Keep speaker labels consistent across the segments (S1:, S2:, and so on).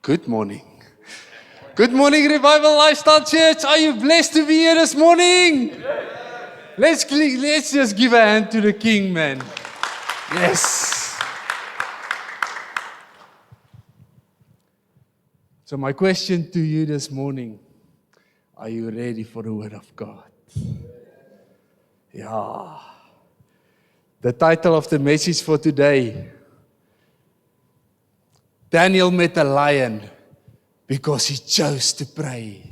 S1: Good morning. Good morning, Revival Lifestyle Church. Are you blessed to be here this morning? Let's just give a hand to the King, man. Yes. So my question to you this morning, are you ready for the Word of God? Yeah. The title of the message for today, Daniel met a lion because he chose to pray.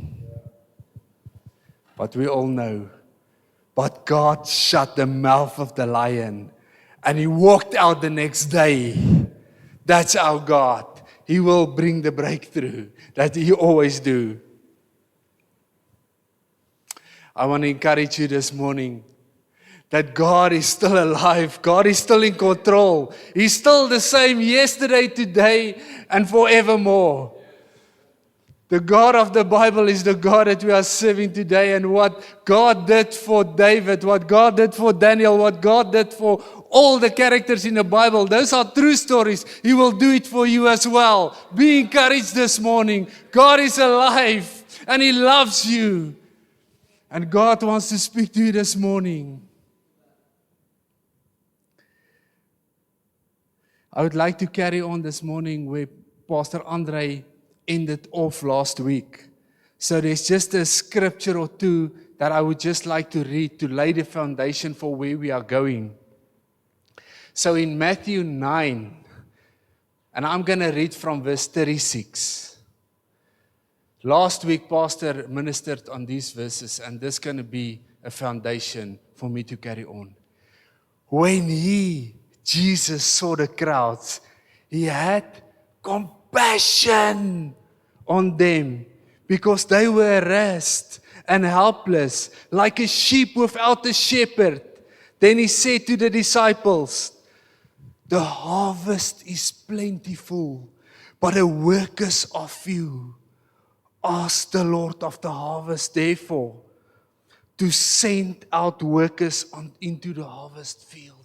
S1: But we all know, but God shut the mouth of the lion and he walked out the next day. That's our God. He will bring the breakthrough that he always do. I want to encourage you this morning that God is still alive. God is still in control. He's still the same yesterday, today, and forevermore. The God of the Bible is the God that we are serving today. And what God did for David, what God did for Daniel, what God did for all the characters in the Bible, those are true stories. He will do it for you as well. Be encouraged this morning. God is alive and He loves you. And God wants to speak to you this morning. I would like to carry on this morning where Pastor Andre ended off last week. So there's just a scripture or two that I would just like to read to lay the foundation for where we are going. So in Matthew 9, and I'm going to read from verse 36. Last week, Pastor ministered on these verses, and this is going to be a foundation for me to carry on. When Jesus saw the crowds, He had compassion on them because they were harassed and helpless, like a sheep without a shepherd. Then He said to the disciples, the harvest is plentiful, but the workers are few. Ask the Lord of the harvest, therefore, to send out workers into the harvest field.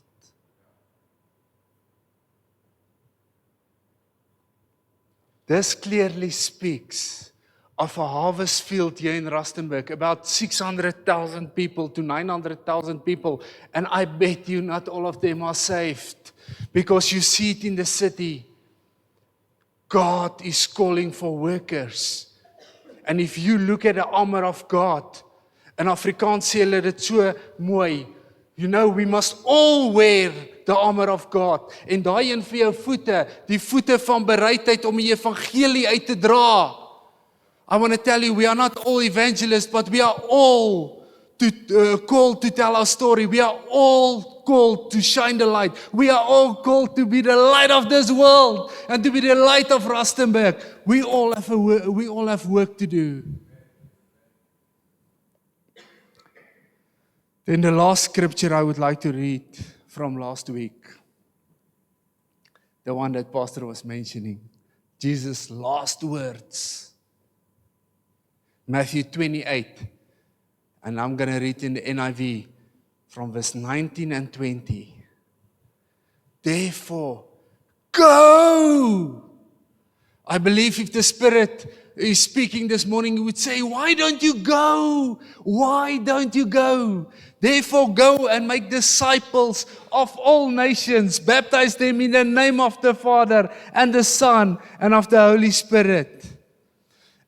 S1: This clearly speaks of a harvest field here in Rustenburg, about 600,000 people to 900,000 people, and I bet you not all of them are saved, because you see it in the city. God is calling for workers. And if you look at the armor of God, in Afrikaans sê hulle dit so mooi, you know, we must all wear the armor of God. En daai een vir jou voete, die voete van bereidheid om die evangelie uit te dra. I want to tell you, we are not all evangelists, but we are all called to tell our story. We are all called to shine the light. We are all called to be the light of this world and to be the light of Rustenburg. We all have work to do. Then the last scripture I would like to read from last week, the one that Pastor was mentioning, Jesus' last words. Matthew 28, and I'm going to read in the NIV from verse 19 and 20. Therefore, go! I believe if the Spirit is speaking this morning, He would say, why don't you go? Why don't you go? Therefore, go and make disciples of all nations. Baptize them in the name of the Father and the Son and of the Holy Spirit.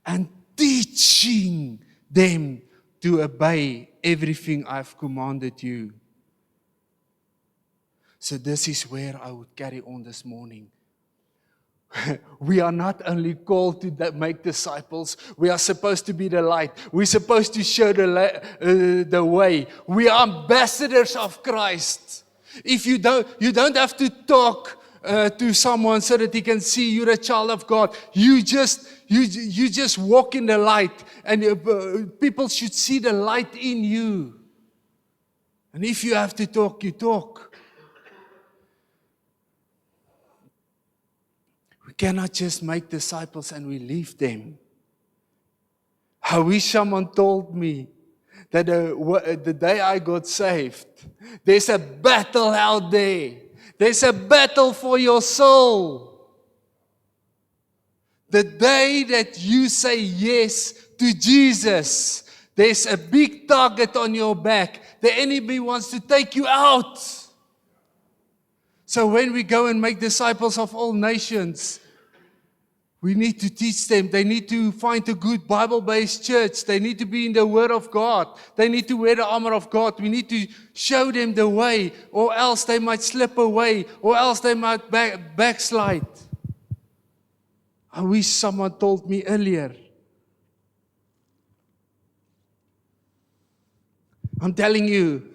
S1: And teaching them to obey everything I've commanded you. So this is where I would carry on this morning. We are not only called to make disciples, we are supposed to be the light. We're supposed to show the way. We are ambassadors of Christ. If you don't have to talk to someone so that he can see you're a child of God. You just walk in the light, and people should see the light in you. And if you have to talk, you talk. We cannot just make disciples and we leave them. I wish someone told me that the day I got saved, there's a battle out there. There's a battle for your soul. The day that you say yes to Jesus, there's a big target on your back. The enemy wants to take you out. So when we go and make disciples of all nations, we need to teach them. They need to find a good Bible-based church. They need to be in the Word of God. They need to wear the armor of God. We need to show them the way, or else they might slip away, or else they might backslide. I wish someone told me earlier. I'm telling you,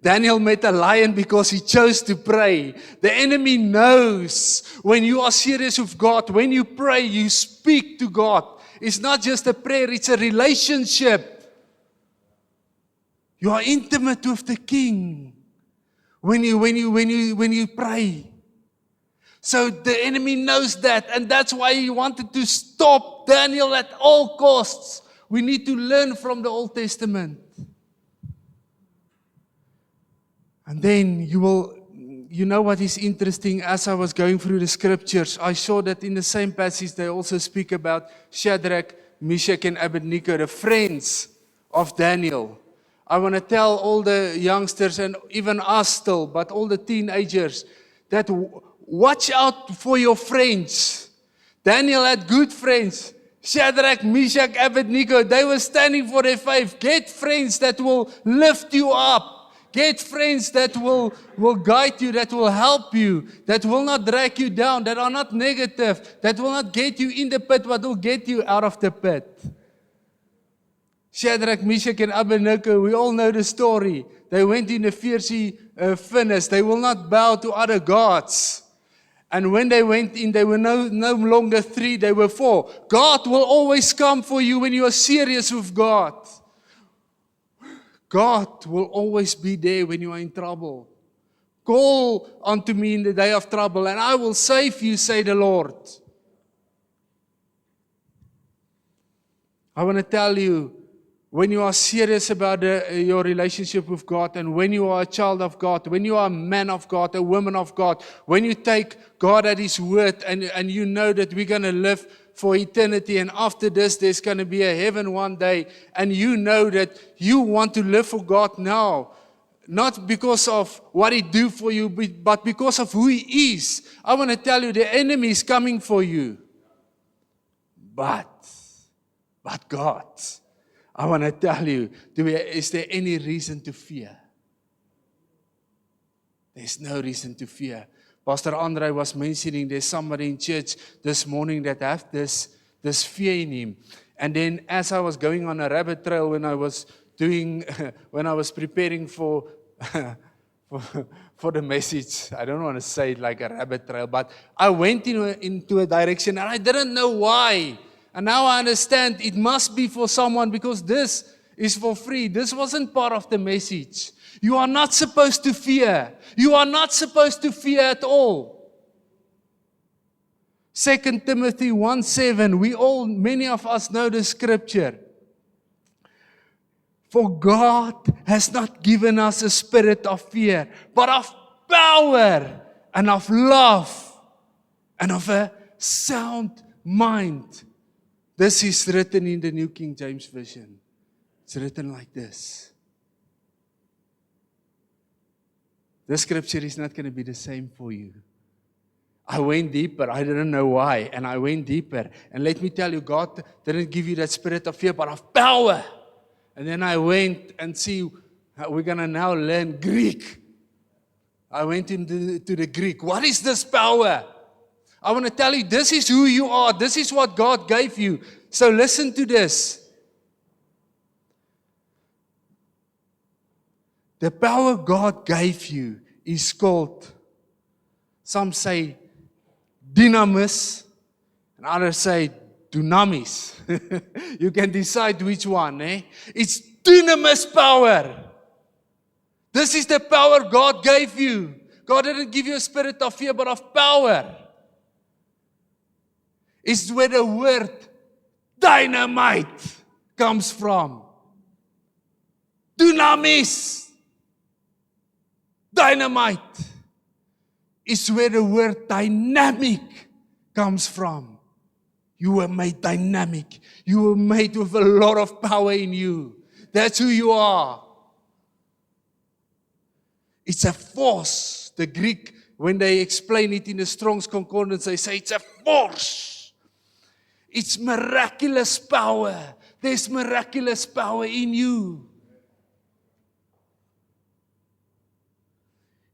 S1: Daniel met a lion because he chose to pray. The enemy knows when you are serious with God, when you pray, you speak to God. It's not just a prayer, it's a relationship. You are intimate with the King when you pray. So the enemy knows that, and that's why he wanted to stop Daniel at all costs. We need to learn from the Old Testament. And then you know what is interesting, as I was going through the scriptures, I saw that in the same passage they also speak about Shadrach, Meshach, and Abednego, the friends of Daniel. I want to tell all the youngsters and even us still, but all the teenagers, that watch out for your friends. Daniel had good friends. Shadrach, Meshach, Abednego, they were standing for their faith. Get friends that will lift you up. Get friends that will guide you, that will help you, that will not drag you down, that are not negative, that will not get you in the pit, but will get you out of the pit. Shadrach, Meshach, and Abednego, we all know the story. They went in the fiery furnace. They will not bow to other gods. And when they went in, they were no longer 3, they were 4. God will always come for you when you are serious with God. God will always be there when you are in trouble. Call unto me in the day of trouble, and I will save you, say the Lord. I want to tell you, when you are serious about your relationship with God, and when you are a child of God, when you are a man of God, a woman of God, when you take God at His word, and you know that we're going to live for eternity, and after this there's going to be a heaven one day, and you know that you want to live for God now, not because of what He do for you, but because of who He is. I want to tell you, the enemy is coming for you. But God, I want to tell you, is there any reason to fear? There's no reason to fear. Pastor Andre was mentioning there's somebody in church this morning that have this fear in him. And then as I was going on a rabbit trail when I was preparing for the message, I don't want to say it like a rabbit trail, but I went into a direction and I didn't know why. And now I understand it must be for someone, because this is for free. This wasn't part of the message. You are not supposed to fear. You are not supposed to fear at all. 2 Timothy 1:7, many of us know the scripture. For God has not given us a spirit of fear, but of power and of love and of a sound mind. This is written in the New King James Version. It's written like this. This scripture is not going to be the same for you. I went deeper. I didn't know why. And I went deeper. And let me tell you, God didn't give you that spirit of fear, but of power. And then I went and see, we're going to now learn Greek. I went into the Greek. What is this power? I want to tell you, this is who you are. This is what God gave you. So listen to this. The power God gave you is called, some say dynamis, and others say dunamis. You can decide which one. It's dynamis power. This is the power God gave you. God didn't give you a spirit of fear, but of power. It's where the word dynamite comes from. Dunamis. Dynamite is where the word dynamic comes from. You were made dynamic. You were made with a lot of power in you. That's who you are. It's a force. The Greek, when they explain it in the Strong's Concordance, they say it's a force. It's miraculous power. There's miraculous power in you.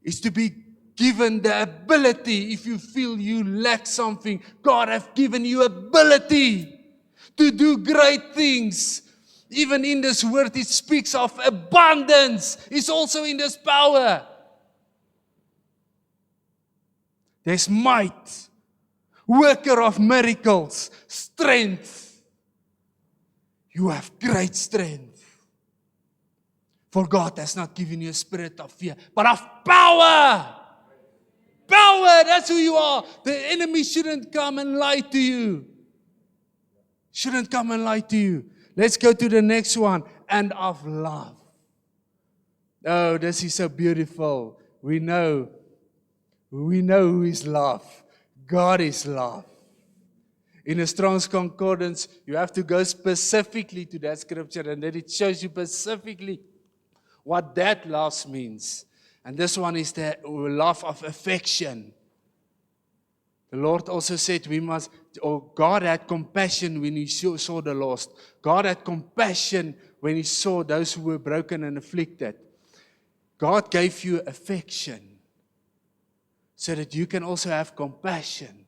S1: It's to be given the ability, if you feel you lack something, God has given you ability to do great things. Even in this word, it speaks of abundance. It's also in this power. There's might, worker of miracles, strength. You have great strength. For God has not given you a spirit of fear, but of power. Power, that's who you are. The enemy shouldn't come and lie to you. Shouldn't come and lie to you. Let's go to the next one. And of love. Oh, this is so beautiful. We know who is love. God is love. In a Strong's Concordance, you have to go specifically to that scripture, and then it shows you specifically what that love means. And this one is the love of affection. The Lord also said God had compassion when He saw the lost. God had compassion when He saw those who were broken and afflicted. God gave you affection so that you can also have compassion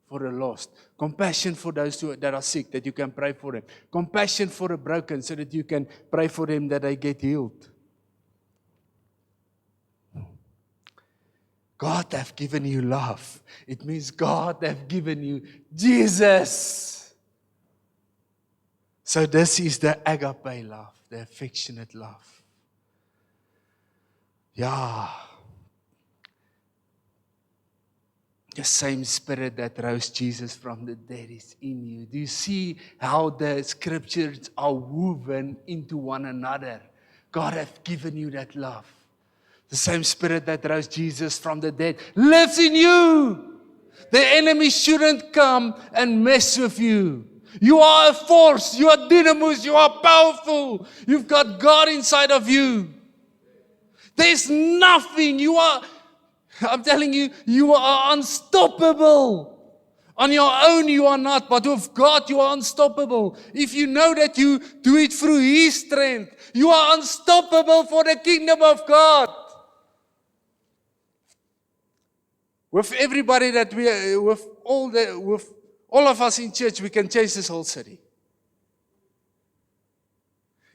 S1: for the lost. Compassion for those that are sick, that you can pray for them. Compassion for the broken, so that you can pray for them that they get healed. God have given you love. It means God have given you Jesus. So this is the agape love, the affectionate love. Yeah. The same spirit that rose Jesus from the dead is in you. Do you see how the scriptures are woven into one another? God has given you that love. The same spirit that rose Jesus from the dead lives in you. The enemy shouldn't come and mess with you. You are a force. You are dynamis. You are powerful. You've got God inside of you. There's nothing. I'm telling you, you are unstoppable. On your own, you are not, but with God, you are unstoppable. If you know that you do it through His strength, you are unstoppable for the kingdom of God. With everybody with all of us in church, we can change this whole city.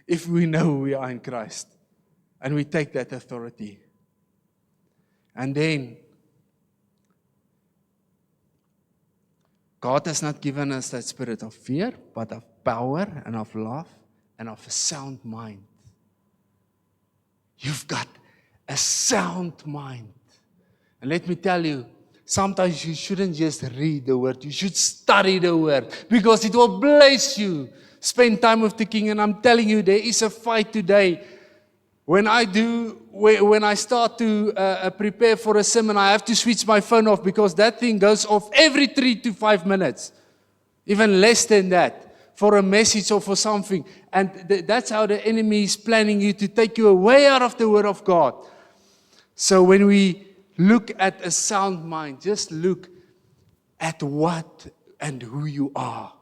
S1: If we know we are in Christ and we take that authority. And then, God has not given us that spirit of fear, but of power and of love and of a sound mind. You've got a sound mind. And let me tell you, sometimes you shouldn't just read the word, you should study the word, because it will bless you. Spend time with the King, and I'm telling you, there is a fight today. When I start to prepare for a sermon, I have to switch my phone off, because that thing goes off every 3 to 5 minutes, even less than that, for a message or for something. And that's how the enemy is planning you, to take you away out of the Word of God. So when we look at a sound mind, just look at what and who you are.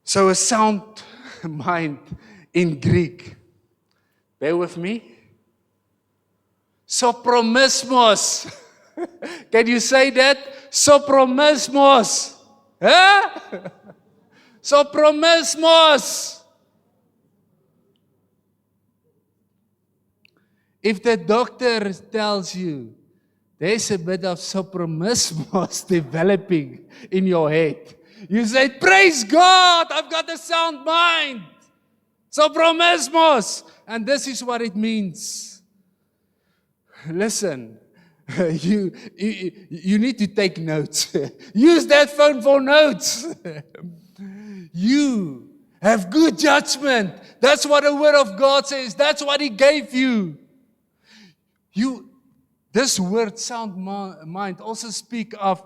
S1: So a sound mind in Greek, bear with me, sopromismos. Can you say that? Sopromismos. Huh? Sopromismos. If the doctor tells you there's a bit of sopromismos developing in your head, you say, praise God, I've got a sound mind. Sopromismos. And this is what it means. Listen, you need to take notes. Use that phone for notes. You have good judgment. That's what the Word of God says. That's what He gave you. This word sound mind also speak of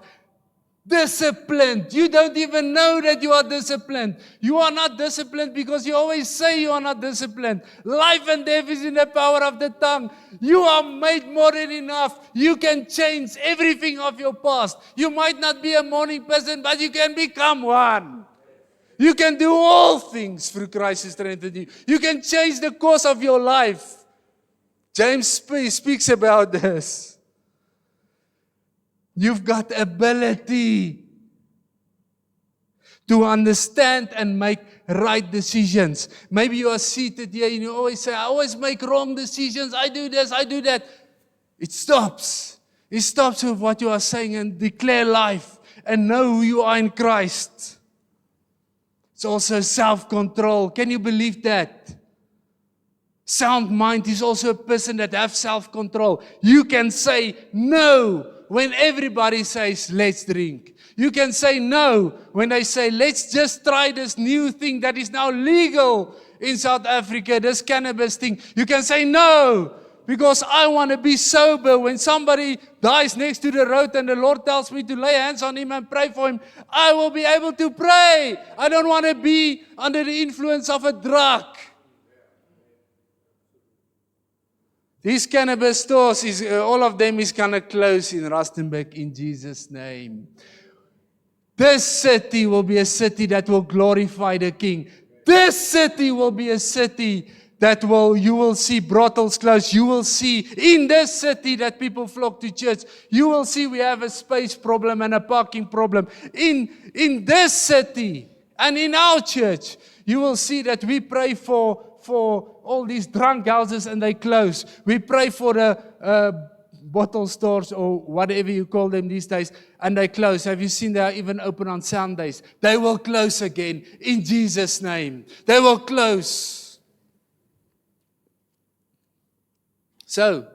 S1: disciplined. You don't even know that you are disciplined. You are not disciplined because you always say you are not disciplined. Life and death is in the power of the tongue. You are made more than enough. You can change everything of your past. You might not be a morning person, but you can become one. You can do all things through Christ who strengthens you. You can change the course of your life. James speaks about this. You've got ability to understand and make right decisions. Maybe you are seated here and you always say, I always make wrong decisions. I do this, I do that. It stops. It stops with what you are saying and declare life and know who you are in Christ. It's also self-control. Can you believe that? Sound mind is also a person that has self-control. You can say no when everybody says, let's drink. You can say no when they say, let's just try this new thing that is now legal in South Africa, this cannabis thing. You can say no, because I want to be sober. When somebody dies next to the road and the Lord tells me to lay hands on him and pray for him, I will be able to pray. I don't want to be under the influence of a drug. These cannabis stores, all of them is going to close in Rustenburg in Jesus' name. This city will be a city that will glorify the King. This city will be a city that you will see brothels close. You will see in this city that people flock to church. You will see we have a space problem and a parking problem. In this city and in our church, you will see that we pray for all these drunk houses and they close. We pray for the bottle stores or whatever you call them these days and they close. Have you seen they are even open on Sundays? They will close again in Jesus' name. They will close. So,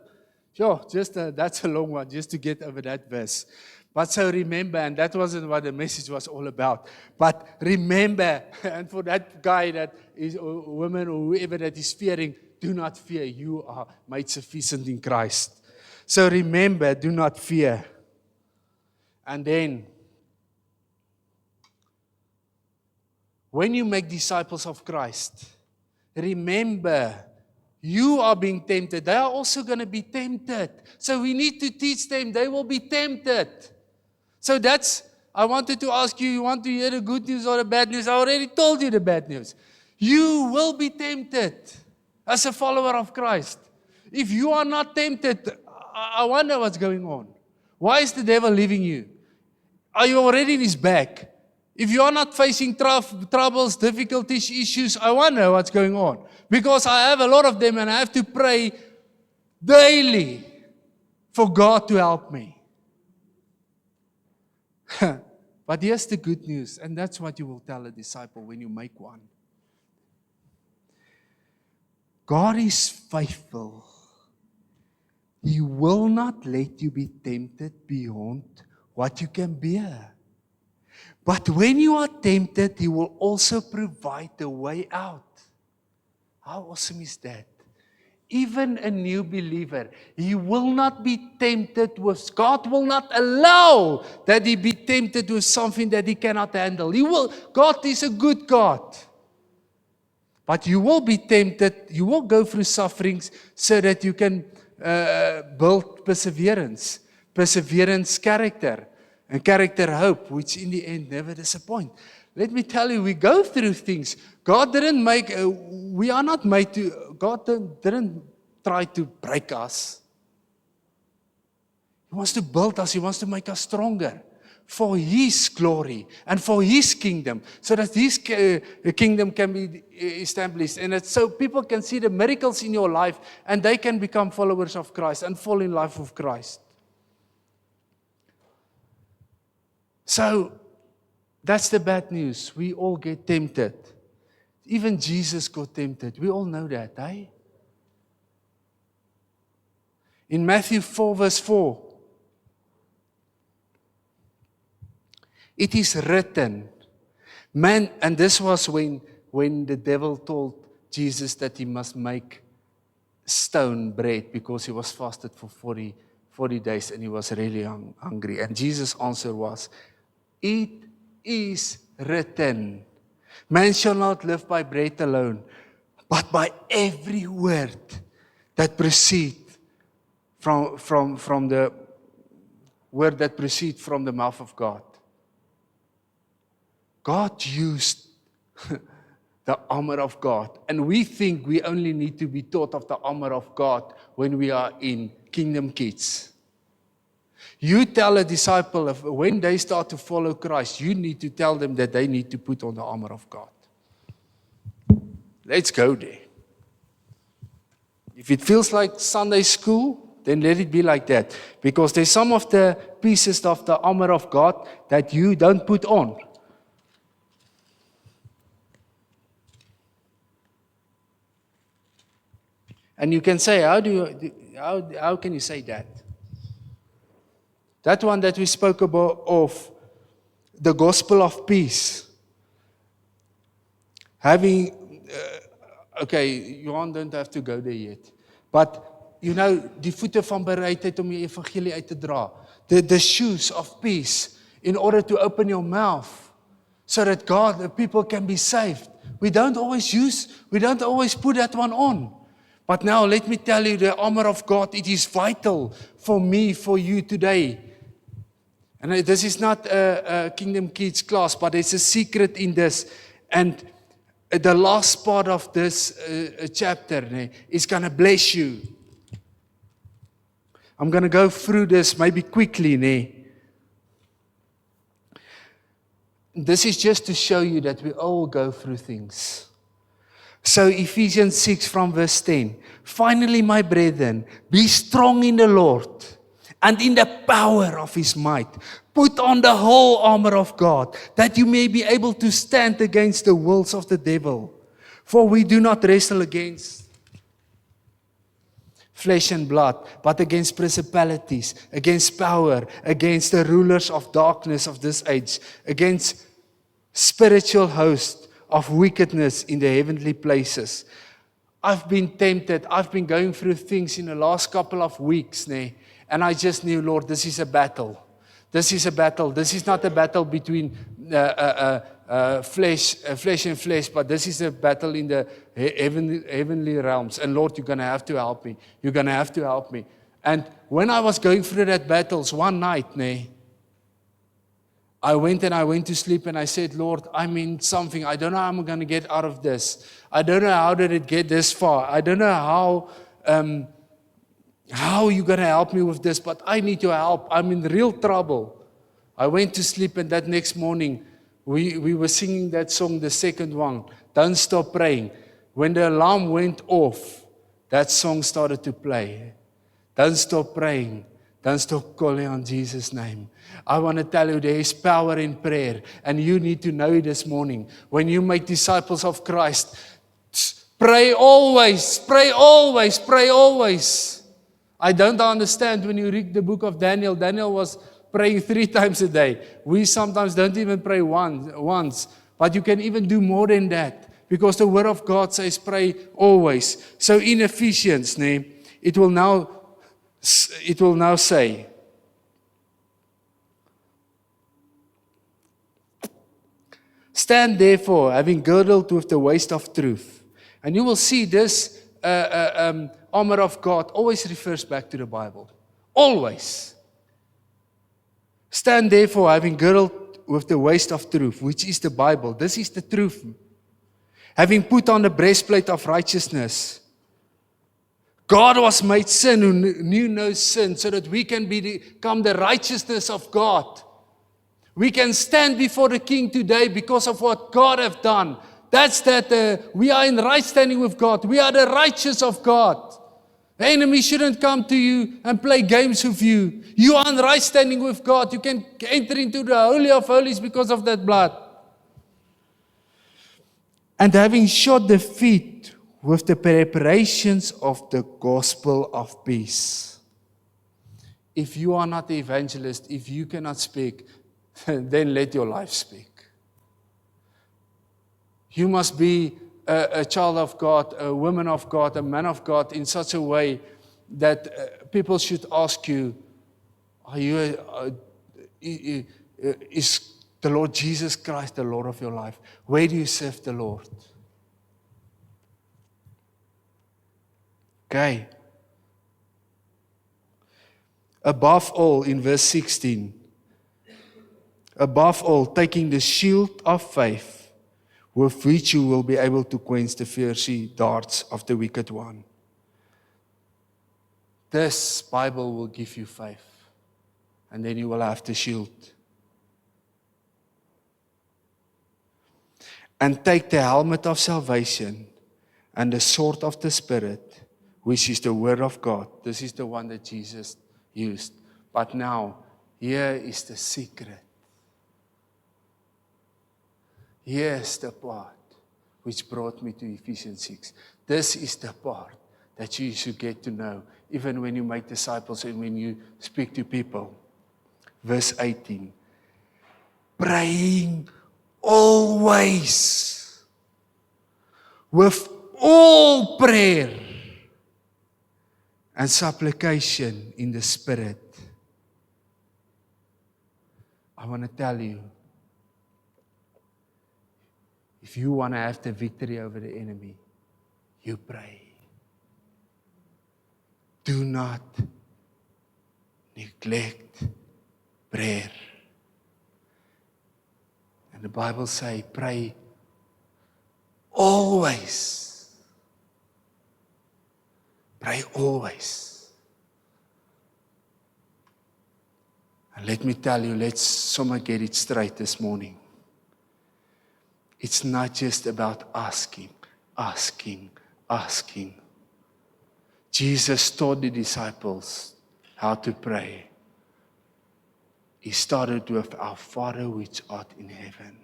S1: sure, that's a long one just to get over that verse. But so remember, and that wasn't what the message was all about. But remember, and for that guy that is, or woman or whoever that is fearing, do not fear. You are made sufficient in Christ. So remember, do not fear. And then, when you make disciples of Christ, remember, you are being tempted. They are also going to be tempted. So we need to teach them. They will be tempted. So I wanted to ask you want to hear the good news or the bad news? I already told you the bad news. You will be tempted as a follower of Christ. If you are not tempted, I wonder what's going on. Why is the devil leaving you? Are you already in his back? If you are not facing troubles, difficulties, issues, I wonder what's going on. Because I have a lot of them and I have to pray daily for God to help me. But here's the good news, and that's what you will tell a disciple when you make one. God is faithful. He will not let you be tempted beyond what you can bear. But when you are tempted, He will also provide the way out. How awesome is that? Even a new believer, he will not be tempted with, God will not allow that he be tempted with something that he cannot handle. God is a good God. But you will be tempted, you will go through sufferings so that you can build perseverance. Perseverance, character. And character, hope, which in the end never disappoint. Let me tell you, we go through things. God didn't make, we are not made to, God didn't try to break us. He wants to build us. He wants to make us stronger for His glory and for His kingdom, so that His kingdom can be established. And so people can see the miracles in your life and they can become followers of Christ and fall in love with Christ. So, that's the bad news. We all get tempted. Even Jesus got tempted. We all know that, eh? In Matthew 4 verse 4, it is written, man, and this was when the devil told Jesus that he must make stone bread because he was fasted for 40 days and he was really hungry. And Jesus' answer was, it is written, man shall not live by bread alone, but by every word that proceeds from the word that proceeds from the mouth of God. God used the armor of God. And we think we only need to be taught of the armor of God when we are in Kingdom Kids. You tell a disciple, when they start to follow Christ, you need to tell them that they need to put on the armor of God. Let's go there. If it feels like Sunday school, then let it be like that. Because there's some of the pieces of the armor of God that you don't put on. And you can say, how can you say that? That one that we spoke about of the gospel of peace. Having, Johan don't have to go there yet. But, die voete van bereidheid om die evangelie uit te dra. The shoes of peace in order to open your mouth so that the people can be saved. We don't always put that one on. But now let me tell you, the armor of God, it is vital for me, for you today. And this is not a Kingdom Kids class, but there's a secret in this. And the last part of this chapter is going to bless you. I'm going to go through this maybe quickly. This is just to show you that we all go through things. So Ephesians 6 from verse 10. Finally, my brethren, be strong in the Lord and in the power of His might. Put on the whole armor of God, that you may be able to stand against the wiles of the devil. For we do not wrestle against flesh and blood, but against principalities, against power, against the rulers of darkness of this age, against spiritual hosts of wickedness in the heavenly places. I've been tempted. I've been going through things in the last couple of weeks, and I just knew, Lord, this is a battle. This is a battle. This is not a battle between flesh and flesh, but this is a battle in the heavenly realms. And Lord, you're going to have to help me. You're going to have to help me. And when I was going through that battles one night, I went to sleep and I said, Lord, I'm in something. I don't know how I'm going to get out of this. I don't know how did it get this far. I don't know how you're going to help me with this, but I need your help. I'm in real trouble. I went to sleep and that next morning, we were singing that song, the second one, Don't Stop Praying. When the alarm went off, that song started to play. Don't stop praying. Don't stop calling on Jesus' name. I want to tell you there is power in prayer, and you need to know it this morning. When you make disciples of Christ, pray always, pray always, pray always. I don't understand when you read the book of Daniel. Daniel was praying 3 times a day. We sometimes don't even pray once, but you can even do more than that because the word of God says pray always. So in Ephesians, it will now say, stand therefore, having girdled with the waist of truth. And you will see this armor of God always refers back to the Bible. Always. Stand therefore, having girdled with the waist of truth, which is the Bible. This is the truth. Having put on the breastplate of righteousness. God was made sin who knew no sin, so that we can become the righteousness of God. We can stand before the King today because of what God has done. That's that we are in right standing with God. We are the righteous of God. The enemy shouldn't come to you and play games with you. You are in right standing with God. You can enter into the Holy of Holies because of that blood. And having shod the feet with the preparations of the gospel of peace. If you are not the evangelist, if you cannot speak, then let your life speak. You must be a child of God, a woman of God, a man of God in such a way that people should ask you, are you is the Lord Jesus Christ the Lord of your life? Where do you serve the Lord? Okay. Above all, in verse 16, above all, taking the shield of faith, with which you will be able to quench the fiery darts of the wicked one. This Bible will give you faith, and then you will have the shield. And take the helmet of salvation and the sword of the Spirit, which is the word of God. This is the one that Jesus used. But now, here is the secret. Here's the part which brought me to Ephesians 6. This is the part that you should get to know, even when you make disciples and when you speak to people. Verse 18. Praying always with all prayer and supplication in the Spirit. I want to tell you, if you want to have the victory over the enemy, you pray. Do not neglect prayer. And the Bible says, pray always. Pray always. And let me tell you, let's someone get it straight this morning. It's not just about asking. Jesus taught the disciples how to pray. He started with our Father which art in heaven.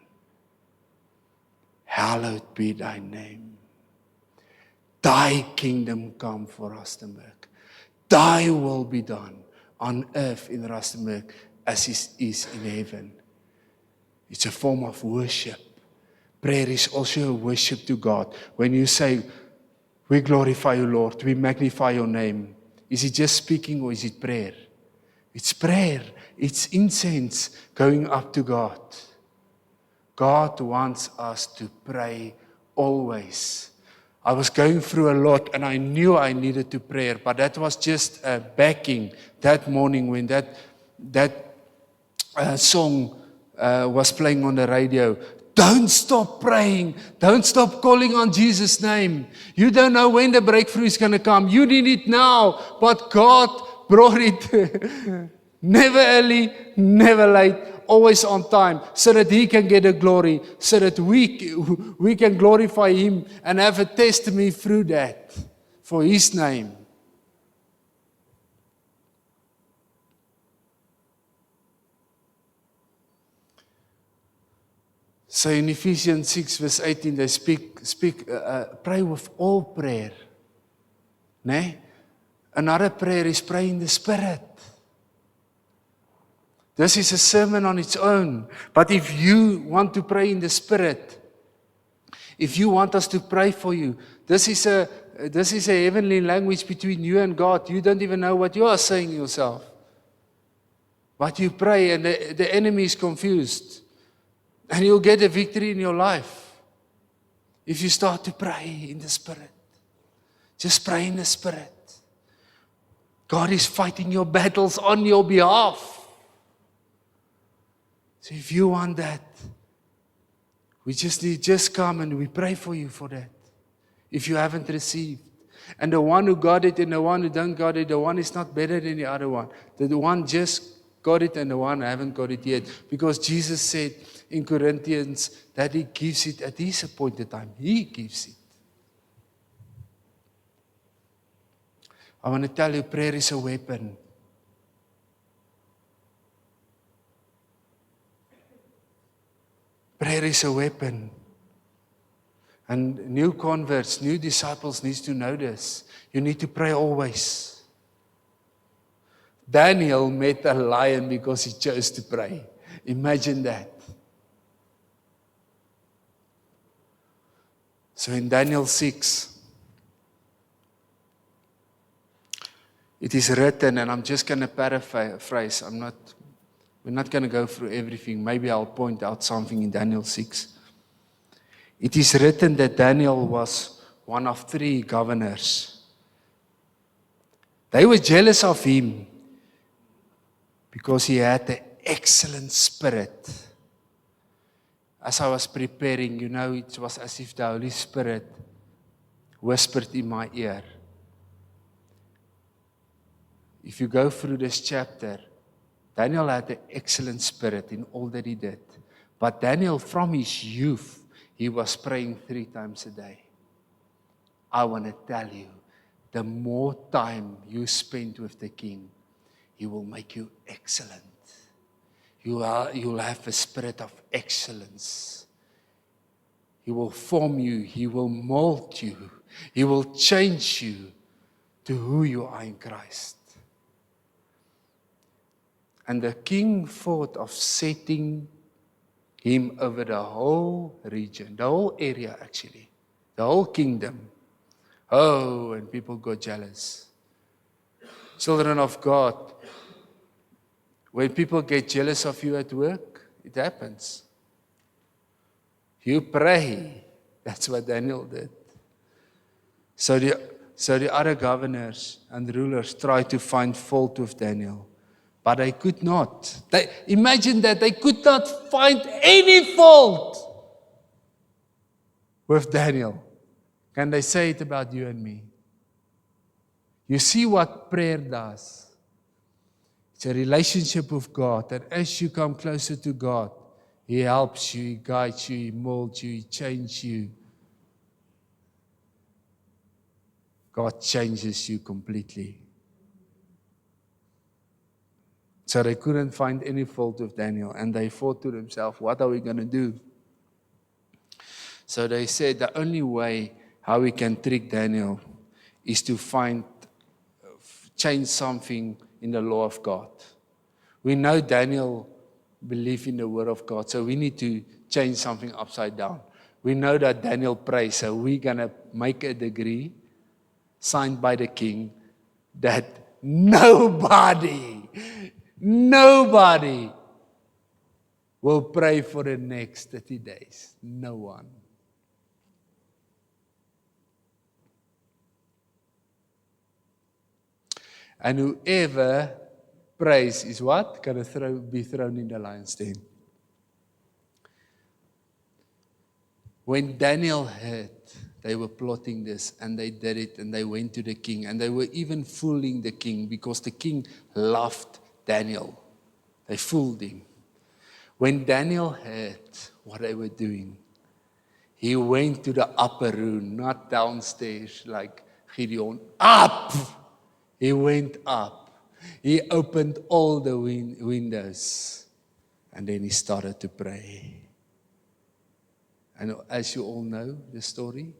S1: Hallowed be thy name. Thy kingdom come for Rustenburg. Thy will be done on earth in Rustenburg as it is in heaven. It's a form of worship. Prayer is also a worship to God. When you say, we glorify you, Lord, we magnify your name. Is it just speaking or is it prayer? It's prayer. It's incense going up to God. God wants us to pray always. I was going through a lot and I knew I needed to pray, but that was just backing that morning when that song was playing on the radio. Don't stop praying. Don't stop calling on Jesus' name. You don't know when the breakthrough is going to come. You need it now. But God brought it never early, never late, always on time, so that He can get the glory, so that we can glorify Him and have a testimony through that for His name. So in Ephesians 6 verse 18, they pray with all prayer. Nee? Another prayer is pray in the Spirit. This is a sermon on its own. But if you want to pray in the Spirit, if you want us to pray for you, this is a heavenly language between you and God. You don't even know what you are saying yourself. But you pray and the enemy is confused. And you'll get a victory in your life if you start to pray in the Spirit. Just pray in the Spirit. God is fighting your battles on your behalf. So if you want that, we just come and we pray for you for that. If you haven't received. And the one who got it and the one who don't got it, the one is not better than the other one. The one just got it and the one haven't got it yet. Because Jesus said in Corinthians that He gives it at His appointed time. He gives it. I want to tell you, prayer is a weapon. Prayer is a weapon. And new converts, new disciples needs to know this. You need to pray always. Daniel met a lion because he chose to pray. Imagine that. So in Daniel 6, It is written, and I'm just going to paraphrase. We're not going to go through everything. Maybe I'll point out something in Daniel 6. It is written that Daniel was one of 3 governors. They were jealous of him because he had an excellent spirit. As I was preparing, it was as if the Holy Spirit whispered in my ear. If you go through this chapter, Daniel had an excellent spirit in all that he did. But Daniel, from his youth, he was praying 3 times a day. I want to tell you, the more time you spend with the king, he will make you excellent. You'll have a spirit of excellence. He will form you. He will mold you. He will change you to who you are in Christ. And the king thought of setting him over the whole region, the whole area actually, the whole kingdom. Oh, and people got jealous. Children of God, when people get jealous of you at work, it happens. You pray. That's what Daniel did. So the other governors and rulers tried to find fault with Daniel. But they could not. Imagine that they could not find any fault with Daniel. Can they say it about you and me? You see what prayer does. It's a relationship with God. And as you come closer to God, He helps you, He guides you, He molds you, He changes you. God changes you completely. So they couldn't find any fault with Daniel, and they thought to themselves, what are we going to do? So they said the only way how we can trick Daniel is to change something in the law of God. We know Daniel believed in the word of God, so we need to change something upside down. We know that Daniel prays, so we're going to make a decree signed by the king that nobody will pray for the next 30 days. No one. And whoever prays is what? Going to be thrown in the lion's den. When Daniel heard they were plotting this, and they did it, and they went to the king, and they were even fooling the king because the king loved Daniel. They fooled him. When Daniel heard what they were doing, he went to the upper room, not downstairs like Gideon. Up! He went up. He opened all the windows, and then he started to pray. And as you all know the story,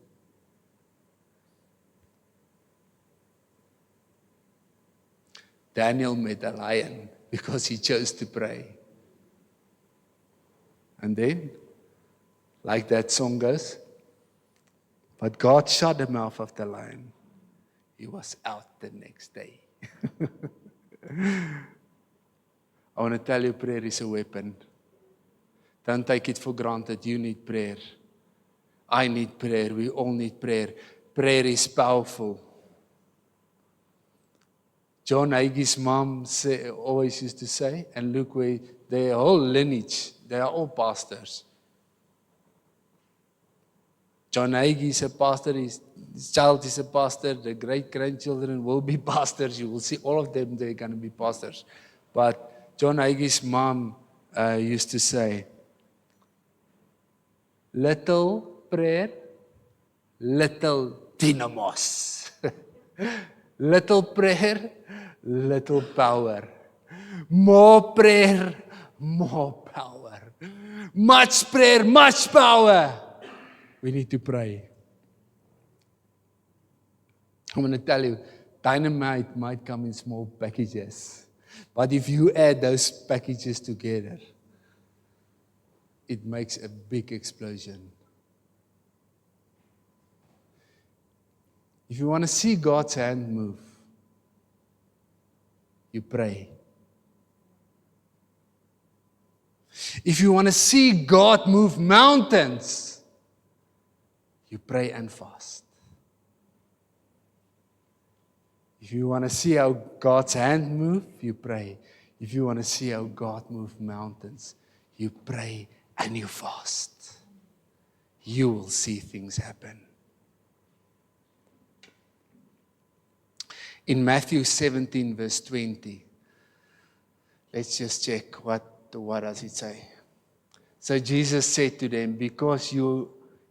S1: Daniel met a lion because he chose to pray. And then, like that song goes, but God shut the mouth of the lion. He was out the next day. I want to tell you, prayer is a weapon. Don't take it for granted. You need prayer. I need prayer. We all need prayer. Prayer is powerful. John Hagee's mom always used to say, and look where their whole lineage, they are all pastors. John Hagee is a pastor, his child is a pastor, the great-grandchildren will be pastors. You will see all of them, they're going to be pastors. But John Hagee's mom used to say, little prayer, little dynamos. Little prayer, little power. More prayer, more power. Much prayer, much power. We need to pray. I'm going to tell you, dynamite might come in small packages. But if you add those packages together, it makes a big explosion. If you want to see God's hand move, you pray. If you want to see God move mountains, you pray and fast. If you want to see how God's hand move, you pray. If you want to see how God move mountains, you pray and you fast. You will see things happen. In Matthew 17, verse 20, let's just check what does it say. So Jesus said to them, because of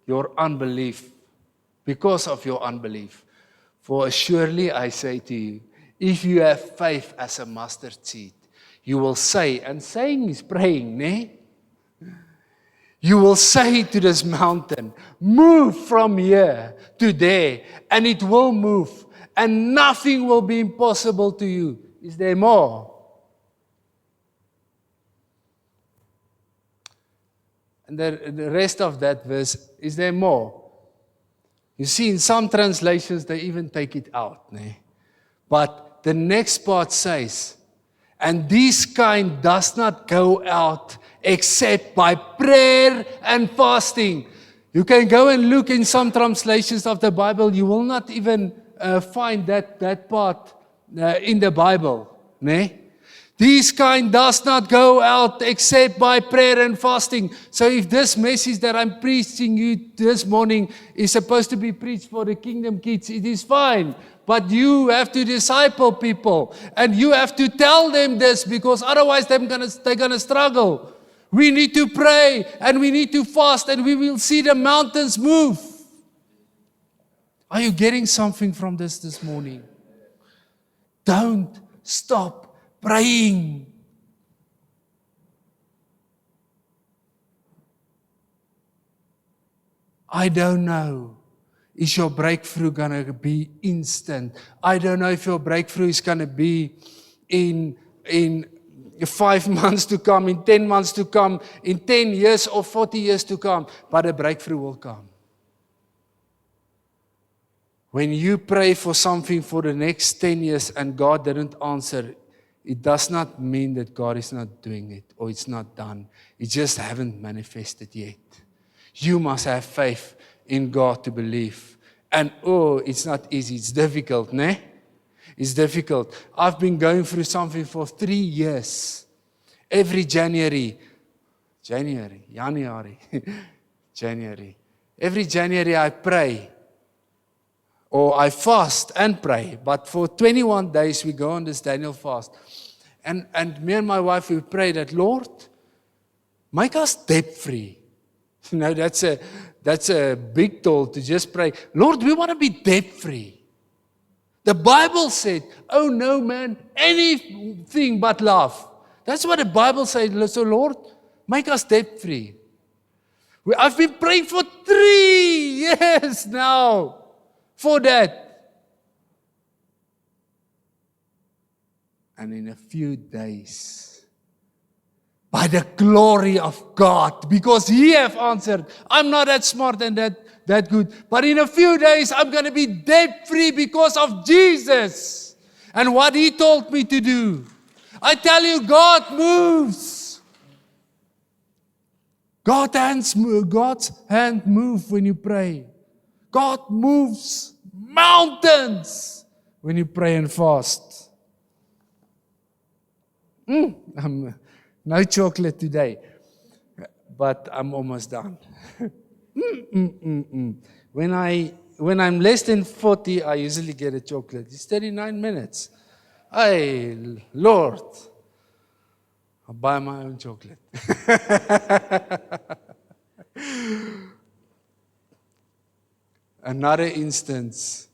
S1: your unbelief, for surely I say to you, if you have faith as a mustard seed, you will say, and saying is praying, ne? You will say to this mountain, move from here to there, and it will move, and nothing will be impossible to you. Is there more? And the rest of that verse, is there more? You see, in some translations, they even take it out. Ne? But the next part says, and this kind does not go out except by prayer and fasting. You can go and look in some translations of the Bible. You will not even find that part in the Bible. Ne? This kind does not go out except by prayer and fasting. So if this message that I'm preaching you this morning is supposed to be preached for the kingdom kids, it is fine. But you have to disciple people. And you have to tell them this, because otherwise they're gonna struggle. We need to pray and we need to fast, and we will see the mountains move. Are you getting something from this morning? Don't stop praying. I don't know. Is your breakthrough going to be instant? I don't know if your breakthrough is going to be in 5 months to come, in 10 months to come, in 10 years or 40 years to come, but a breakthrough will come. When you pray for something for the next 10 years and God didn't answer, it does not mean that God is not doing it or it's not done. It just haven't manifested yet. You must have faith in God to believe. And it's not easy. It's difficult, ne? It's difficult. I've been going through something for 3 years. Every January. Every January I pray. Or I fast and pray. But for 21 days we go on this Daniel fast. And me and my wife, we pray that, Lord, make us debt-free. You know, that's a big toll to just pray. Lord, we want to be debt-free. The Bible said, oh no man, anything but love. That's what the Bible said. So Lord, make us debt-free. I've been praying for 3 years now for that. And in a few days, by the glory of God, because He have answered. I'm not that smart and that good. But in a few days, I'm going to be debt-free because of Jesus and what He told me to do. I tell you, God moves. God's hand moves when you pray. God moves mountains when you pray and fast. No chocolate today, but I'm almost done. When I'm less than 40, I usually get a chocolate. It's 39 minutes. Hey, Lord, I'll buy my own chocolate. Another instance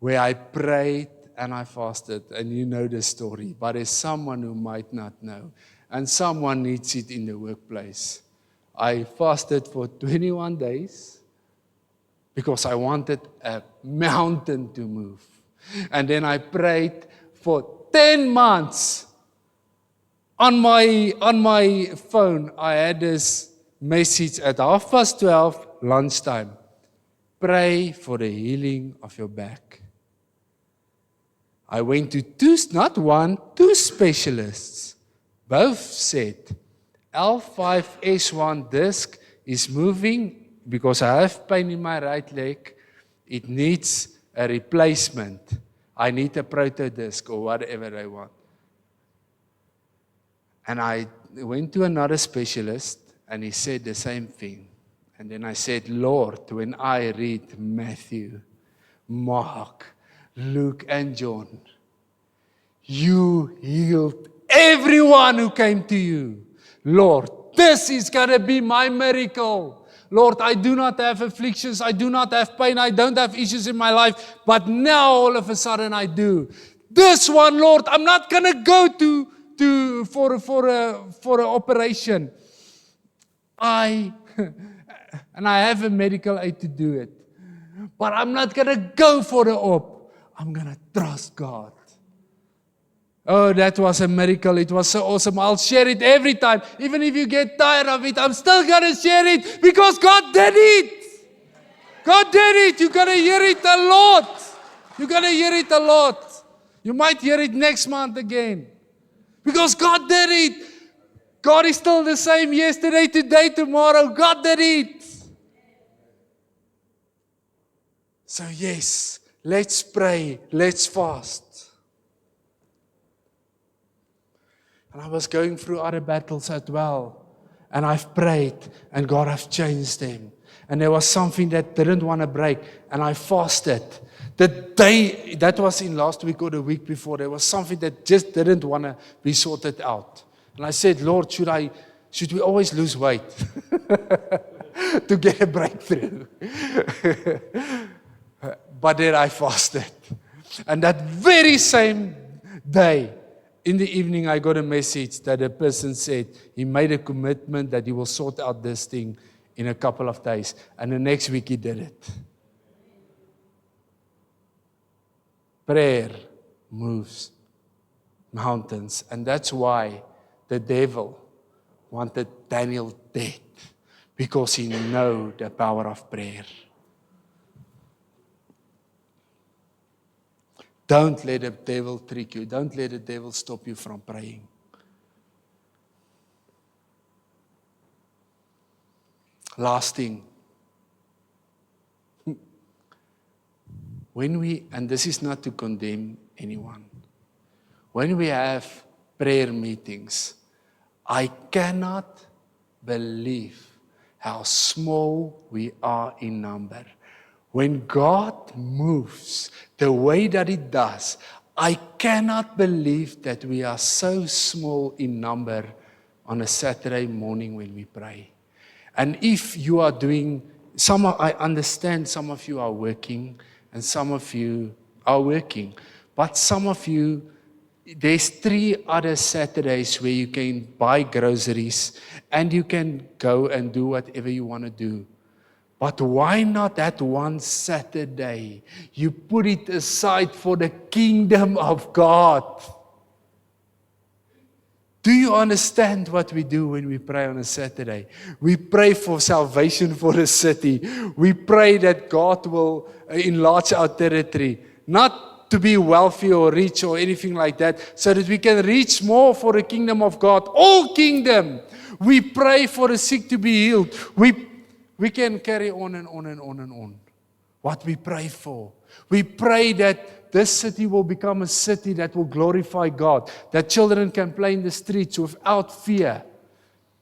S1: where I prayed and I fasted, and you know the story, but there's someone who might not know, and someone needs it in the workplace. I fasted for 21 days because I wanted a mountain to move. And then I prayed for 10 months. On my phone, I had this message at 12:30 lunchtime. Pray for the healing of your back. I went to two, not one, two specialists. Both said, L5S1 disc is moving because I have pain in my right leg. It needs a replacement. I need a proto disc or whatever I want. And I went to another specialist and he said the same thing. And then I said, Lord, when I read Matthew, Mark, Luke, and John, you healed everyone who came to you. Lord, this is going to be my miracle. Lord, I do not have afflictions. I do not have pain. I don't have issues in my life. But now all of a sudden I do. This one, Lord, I'm not going to go for an operation. And I have a medical aid to do it. But I'm not going to go for the op. I'm going to trust God. Oh, that was a miracle. It was so awesome. I'll share it every time. Even if you get tired of it, I'm still going to share it because God did it. God did it. You're going to hear it a lot. You're going to hear it a lot. You might hear it next month again. Because God did it. God is still the same yesterday, today, tomorrow. God did it. So yes, let's pray. Let's fast. And I was going through other battles as well. And I've prayed, and God has changed them. And there was something that didn't want to break, and I fasted. The day, that was in last week or the week before, there was something that just didn't want to be sorted out. And I said, Lord, should we always lose weight to get a breakthrough? But then I fasted. And that very same day, in the evening, I got a message that a person said he made a commitment that he will sort out this thing in a couple of days. And the next week he did it. Prayer moves mountains. And that's why the devil wanted Daniel dead. Because he knew the power of prayer. Don't let the devil trick you. Don't let the devil stop you from praying. Last thing. And this is not to condemn anyone. When we have prayer meetings, I cannot believe how small we are in number. When God moves the way that He does, I cannot believe that we are so small in number on a Saturday morning when we pray. And if you are doing, I understand some of you are working and some of you are working. But some of you, there's 3 other Saturdays where you can buy groceries and you can go and do whatever you want to do. But why not that one Saturday? You put it aside for the kingdom of God. Do you understand what we do when we pray on a Saturday? We pray for salvation for the city. We pray that God will enlarge our territory. Not to be wealthy or rich or anything like that, so that we can reach more for the kingdom of God. All kingdom. We pray for the sick to be healed. We can carry on and on and on and on. What we pray for. We pray that this city will become a city that will glorify God. That children can play in the streets without fear.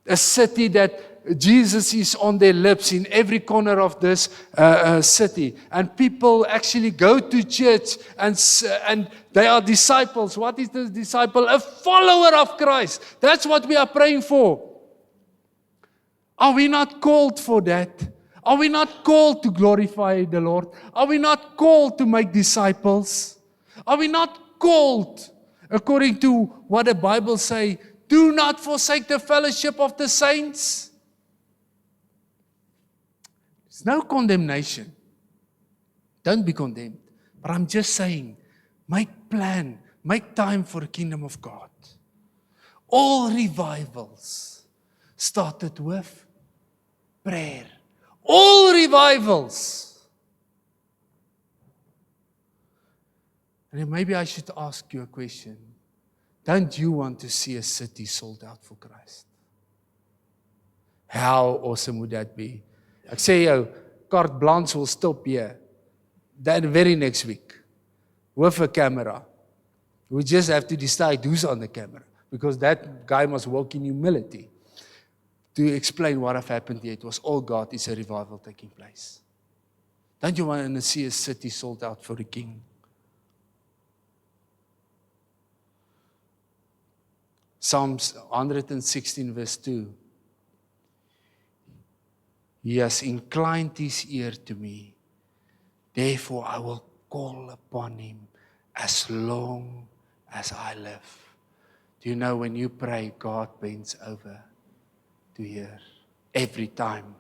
S1: A city that Jesus is on their lips in every corner of this city. And people actually go to church and they are disciples. What is the disciple? A follower of Christ. That's what we are praying for. Are we not called for that? Are we not called to glorify the Lord? Are we not called to make disciples? Are we not called, according to what the Bible says, do not forsake the fellowship of the saints? There's no condemnation. Don't be condemned. But I'm just saying, make time for the kingdom of God. All revivals started with prayer. All revivals. And then maybe I should ask you a question. Don't you want to see a city sold out for Christ? How awesome would that be? Ek sê jou, carte blanche will stop here. That very next week. With a camera. We just have to decide who's on the camera. Because that guy must walk in humility. To explain what have happened here. It was all God. It's a revival taking place. Don't you want to see a city sold out for the King? Psalms 116 verse 2. He has inclined his ear to me. Therefore I will call upon him as long as I live. Do you know when you pray, God bends over to hear every time.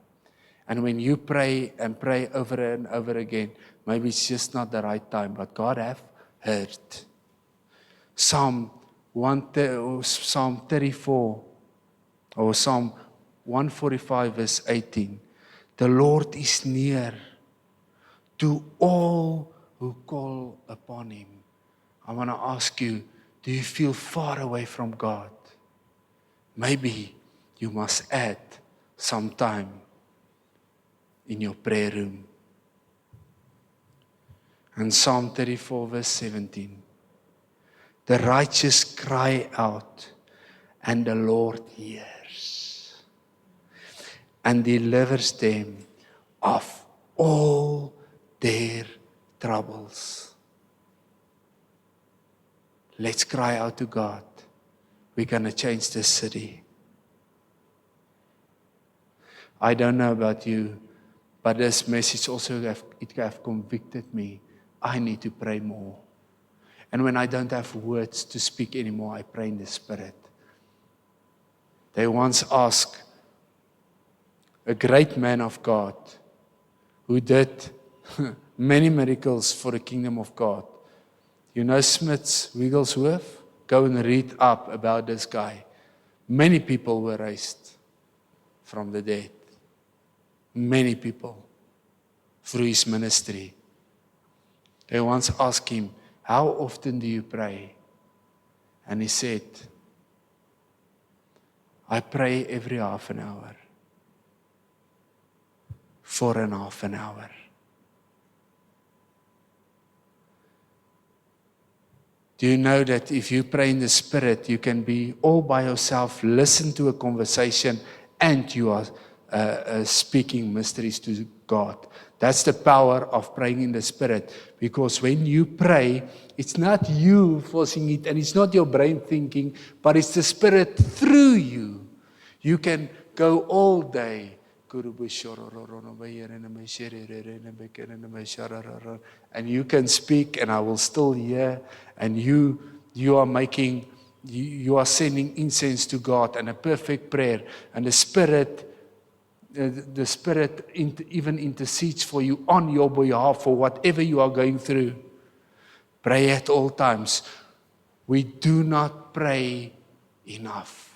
S1: And when you pray and pray over and over again, maybe it's just not the right time, but God have heard. Psalm 34 or Psalm 145 verse 18. The Lord is near to all who call upon him. I want to ask you, do you feel far away from God? Maybe you must add some time in your prayer room. And Psalm 34 verse 17. The righteous cry out, and the Lord hears, and delivers them of all their troubles. Let's cry out to God. We're going to change this city. I don't know about you, but this message also have convicted me. I need to pray more. And when I don't have words to speak anymore, I pray in the Spirit. They once asked a great man of God who did many miracles for the kingdom of God. You know Smith's Wigglesworth? Go and read up about this guy. Many people were raised from the dead. Many people through his ministry. They once asked him, how often do you pray? And he said, I pray every half an hour. For an half an hour. Do you know that if you pray in the Spirit, you can be all by yourself, listen to a conversation, and you are speaking mysteries to God. That's the power of praying in the Spirit. Because when you pray, it's not you forcing it, and it's not your brain thinking, but it's the Spirit through you. You can go all day. And you can speak, and I will still hear. And you are making, you are sending incense to God and a perfect prayer. And the Spirit even intercedes for you on your behalf for whatever you are going through. Pray at all times. We do not pray enough.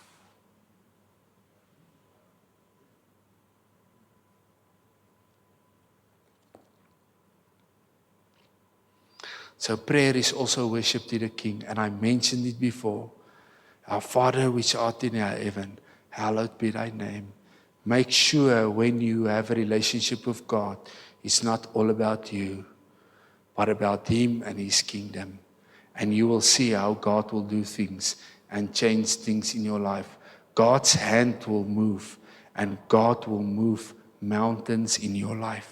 S1: So prayer is also worship to the King. And I mentioned it before. Our Father which art in heaven, hallowed be thy name. Make sure when you have a relationship with God, it's not all about you, but about him and his kingdom. And you will see how God will do things and change things in your life. God's hand will move, and God will move mountains in your life.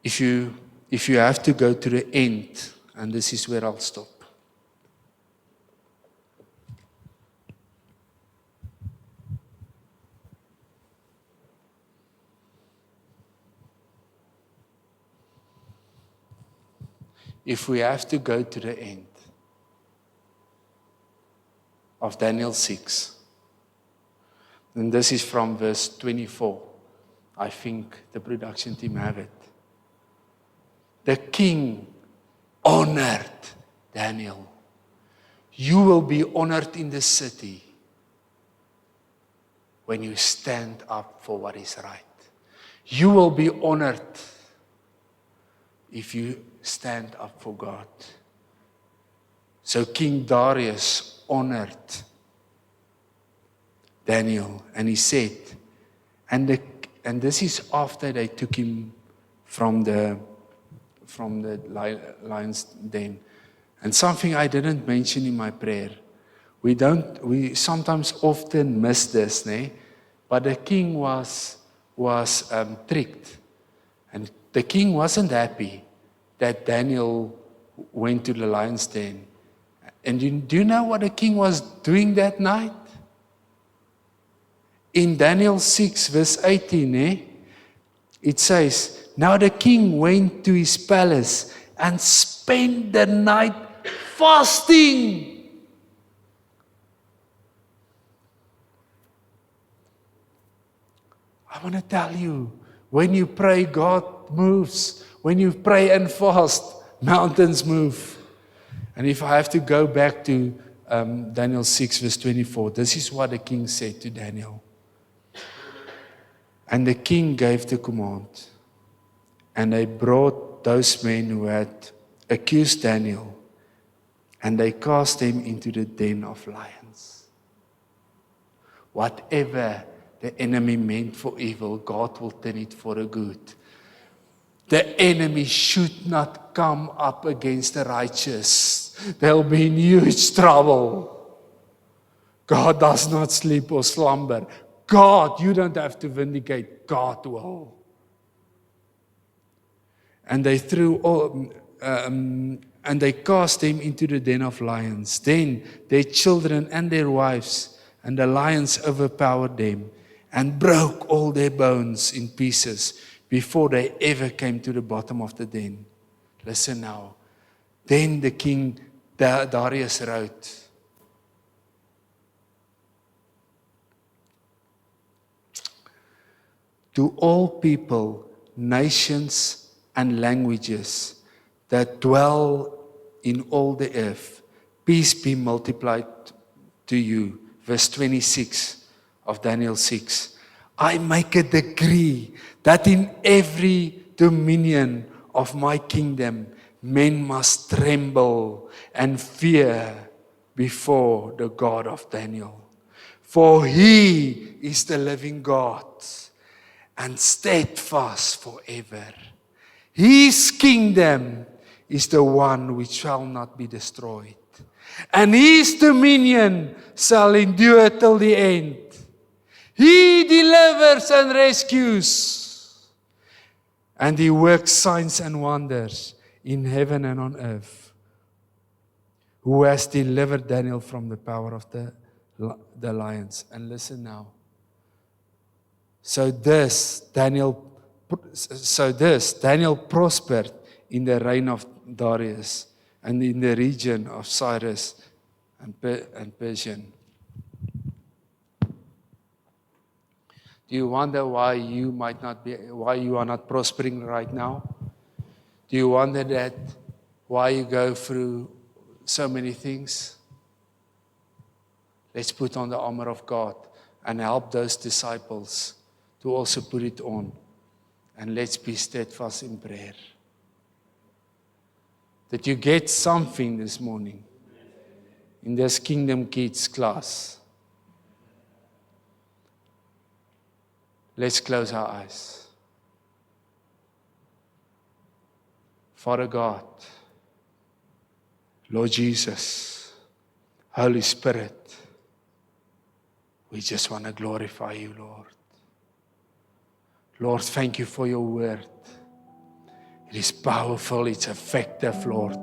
S1: If you have to go to the end, and this is where I'll stop. If we have to go to the end of Daniel 6, and this is from verse 24, I think the production team have it. The king honored Daniel. You will be honored in the city when you stand up for what is right. You will be honored if you stand up for God. So King Darius honored Daniel, and he said, and this is after they took him from the lion's den. And something I didn't mention in my prayer. We sometimes often miss this, né? But the king was tricked. And the king wasn't happy that Daniel went to the lion's den. And do you know what the king was doing that night? In Daniel 6 verse 18, it says, now the king went to his palace and spent the night fasting. I want to tell you, when you pray, God moves. When you pray and fast, mountains move. And if I have to go back to Daniel 6 verse 24, this is what the king said to Daniel. And the king gave the command, and they brought those men who had accused Daniel, and they cast them into the den of lions. Whatever the enemy meant for evil, God will turn it for a good. The enemy should not come up against the righteous. They'll be in huge trouble. God does not sleep or slumber. God, you don't have to vindicate. God will. And they threw all, and they cast them into the den of lions. Then their children and their wives, and the lions overpowered them and broke all their bones in pieces before they ever came to the bottom of the den. Listen now. Then the king Darius wrote, to all people, nations, and languages that dwell in all the earth, peace be multiplied to you. Verse 26 of Daniel 6. I make a decree that in every dominion of my kingdom, men must tremble and fear before the God of Daniel. For he is the living God and steadfast forever. His kingdom is the one which shall not be destroyed, and his dominion shall endure till the end. He delivers and rescues, and he works signs and wonders in heaven and on earth. Who has delivered Daniel from the power of the lions. And listen now. So this Daniel prospered in the reign of Darius and in the region of Cyrus and Persian. Do you wonder why you are not prospering right now? Do you wonder that why you go through so many things? Let's put on the armor of God and help those disciples to also put it on. And let's be steadfast in prayer. Did you get something this morning in this Kingdom Kids class? Let's close our eyes. Father God, Lord Jesus, Holy Spirit, we just want to glorify you, Lord. Lord, thank you for your word. It is powerful, it's effective, Lord.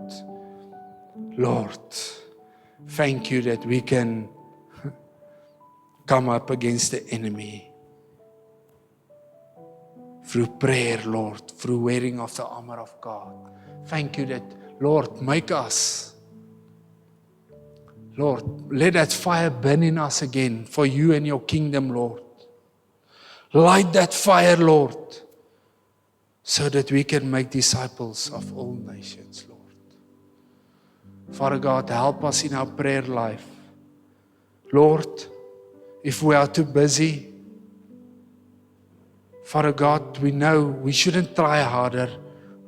S1: Lord, thank you that we can come up against the enemy through prayer, Lord, through wearing of the armor of God. Thank you that, Lord, make us, Lord, let that fire burn in us again for you and your kingdom, Lord. Light that fire, Lord, so that we can make disciples of all nations, Lord. Father God, help us in our prayer life. Lord, if we are too busy, Father God, we know we shouldn't try harder.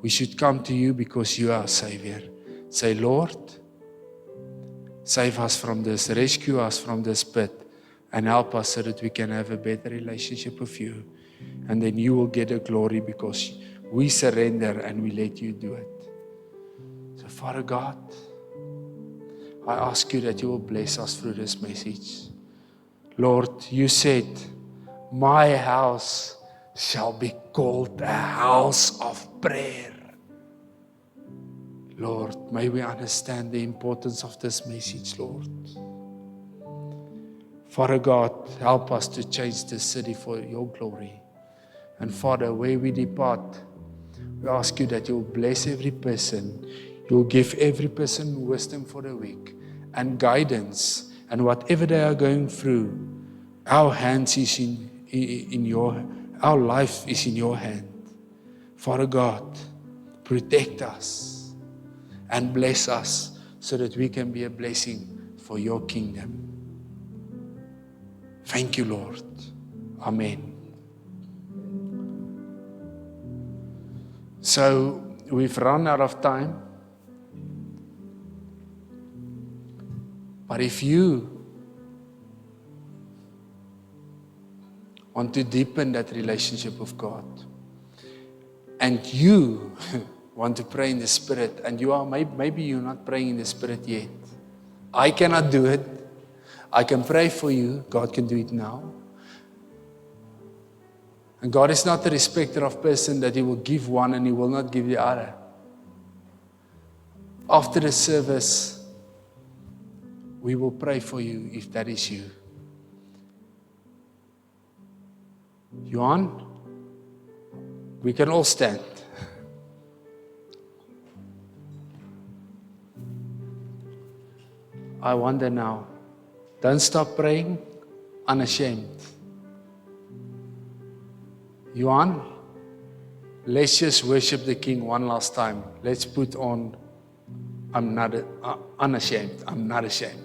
S1: We should come to you because you are our Savior. Say, Lord, save us from this, rescue us from this pit, and help us so that we can have a better relationship with you. And then you will get the glory because we surrender and we let you do it. So, Father God, I ask you that you will bless us through this message. Lord, you said, my house shall be called a house of prayer. Lord, may we understand the importance of this message, Lord. Father God, help us to change this city for your glory. And Father, where we depart, we ask you that you will bless every person. You will give every person wisdom for the week and guidance. And whatever they are going through, our hands is our life is in your hand. Father God, protect us and bless us so that we can be a blessing for your kingdom. Thank you, Lord. Amen. So we've run out of time. But if you want to deepen that relationship with God, and you want to pray in the Spirit, and you are maybe you're not praying in the Spirit yet. I cannot do it. I can pray for you. God can do it now. And God is not a respecter of person that He will give one and He will not give the other. After the service, we will pray for you if that is you. Johan, we can all stand. I wonder now, don't stop praying unashamed. Johan, let's just worship the King one last time. Let's put on, I'm not unashamed. I'm not ashamed.